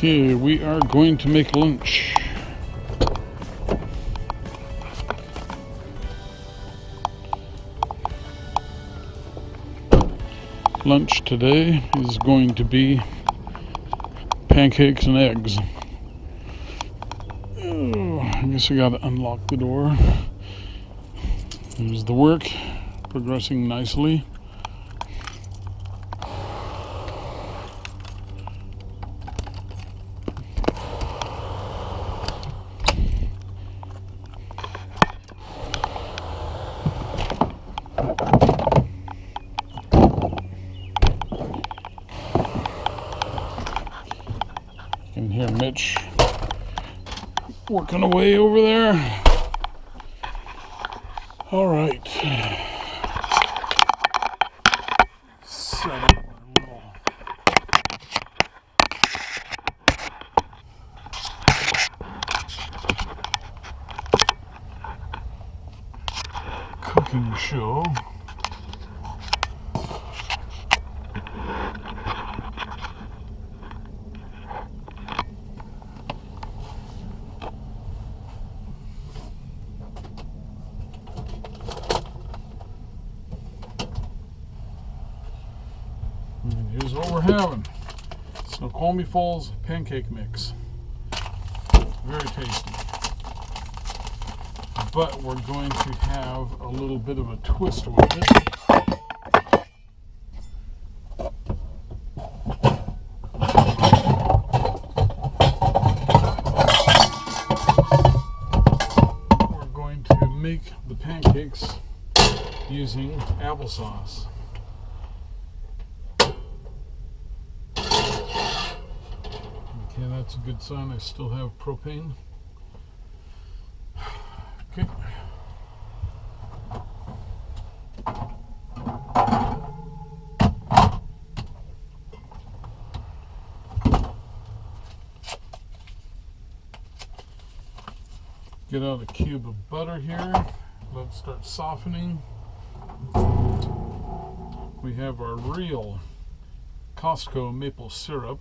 Okay, we are going to make lunch. Lunch today is going to be pancakes and eggs. Oh, I guess I gotta unlock the door. There's the work, progressing nicely. You can hear Mitch working away over there. All right. Set up our little cooking show. And here's what we're having. Snoqualmie Falls pancake mix. Very tasty. But we're going to have a little bit of a twist with it. We're going to make the pancakes using applesauce. Okay, that's a good sign. I still have propane. Okay. Get out a cube of butter here. Let it start softening. We have our real Costco maple syrup.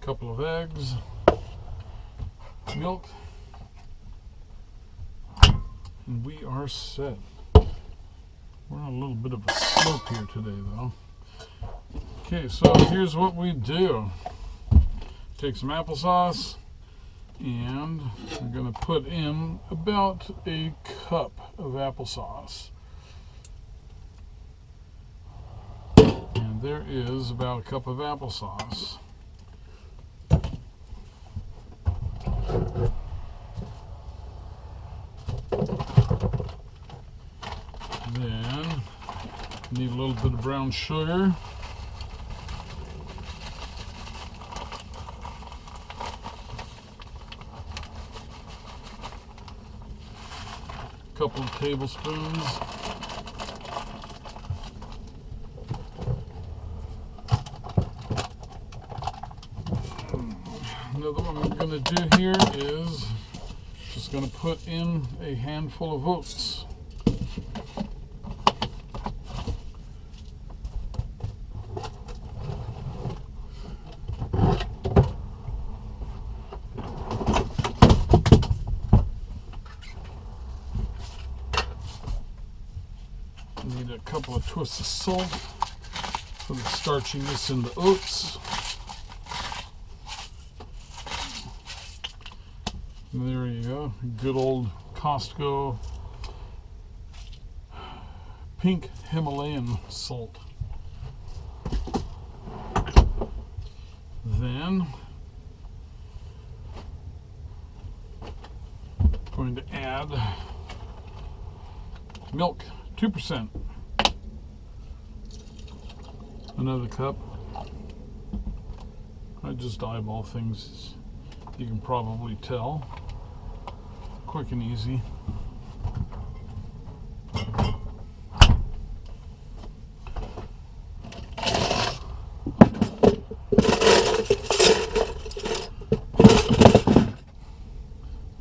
Couple of eggs, milk, and we are set. We're on a little bit of a slope here today though. Okay, so here's what we do. Take some applesauce and I'm going to put in about a cup of applesauce. And there is about a cup of applesauce. Then need a little bit of brown sugar. A couple of tablespoons. Another one I'm going to do here is just going to put in a handful of oats. Need a couple of twists of salt for the starchiness in the oats. And there you go, good old Costco pink Himalayan salt. Then going to add milk, 2%. Another cup. I just eyeball things, you can probably tell. Quick and easy.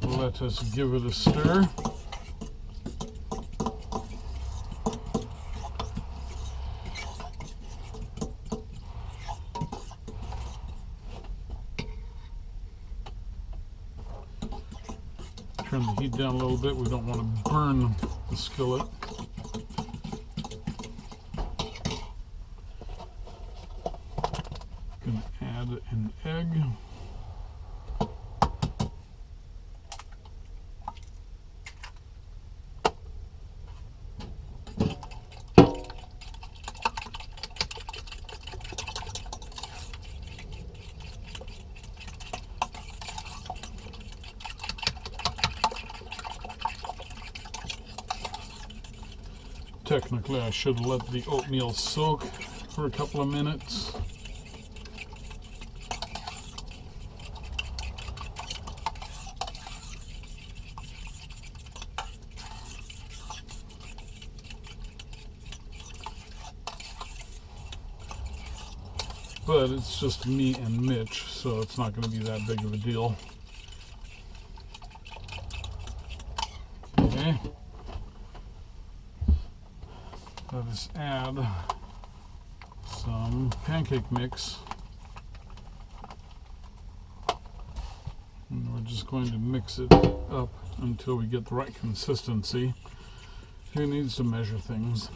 Let us give it a stir. turn the heat down a little bit. We don't want to burn the skillet. Gonna add an egg. Technically, I should have let the oatmeal soak for a couple of minutes. But it's just me and Mitch, so it's not going to be that big of a deal. Okay. Let us add some pancake mix. And we're just going to mix it up until we get the right consistency. Who needs to measure things?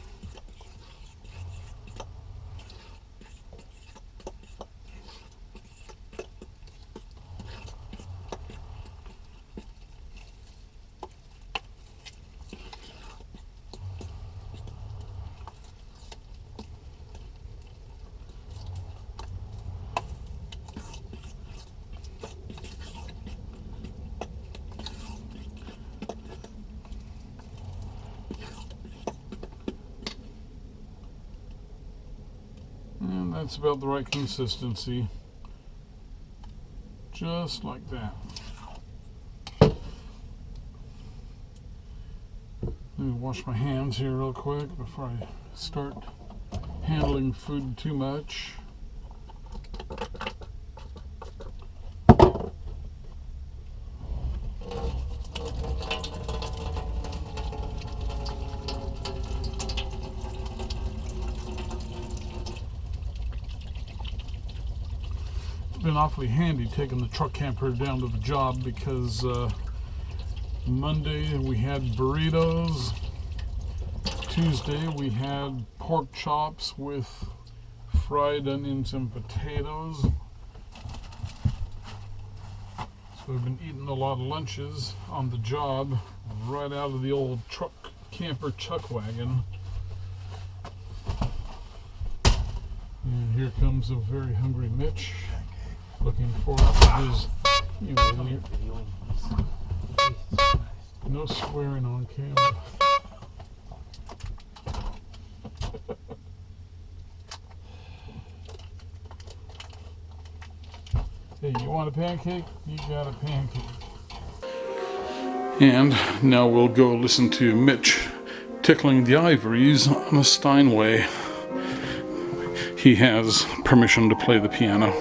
And that's about the right consistency. Just like that. Let me wash my hands here real quick before I start handling food too much. It's been awfully handy taking the truck camper down to the job because Monday we had burritos, Tuesday we had pork chops with fried onions and potatoes. So we've been eating a lot of lunches on the job right out of the old truck camper Chuck Wagon. And here comes a very hungry Mitch, looking forward to his, no swearing on camera. Hey, you want a pancake? You got a pancake. And now we'll go listen to Mitch tickling the ivories on a Steinway. He has permission to play the piano.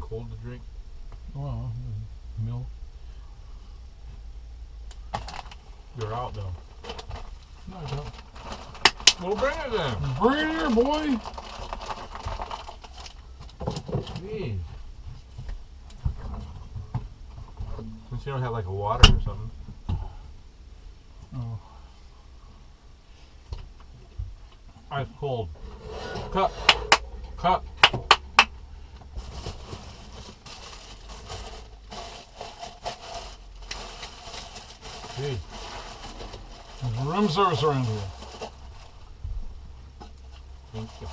cold to drink? Well, milk. You're out though. No, I don't. Well, bring it then. Bring it here, boy. Jeez. Since you don't have like a water or something. Oh. Ice cold. Cup. Cup. Jeez. There's room service around here. Thank you.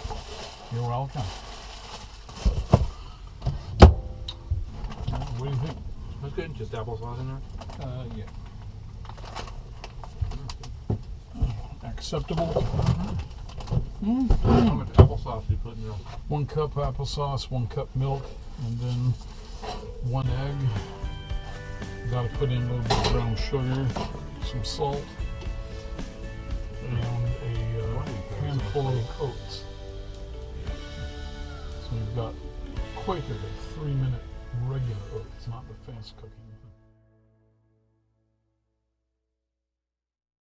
You're welcome. What do you think? That's good. Just applesauce in there? Yeah. Acceptable. How much applesauce do you put in there? 1 cup applesauce, 1 cup milk, and then 1 egg. Got to put in a little bit of brown sugar, some salt, and a handful of oats. So you've got Quaker, the 3-minute regular oats, not the fast cooking.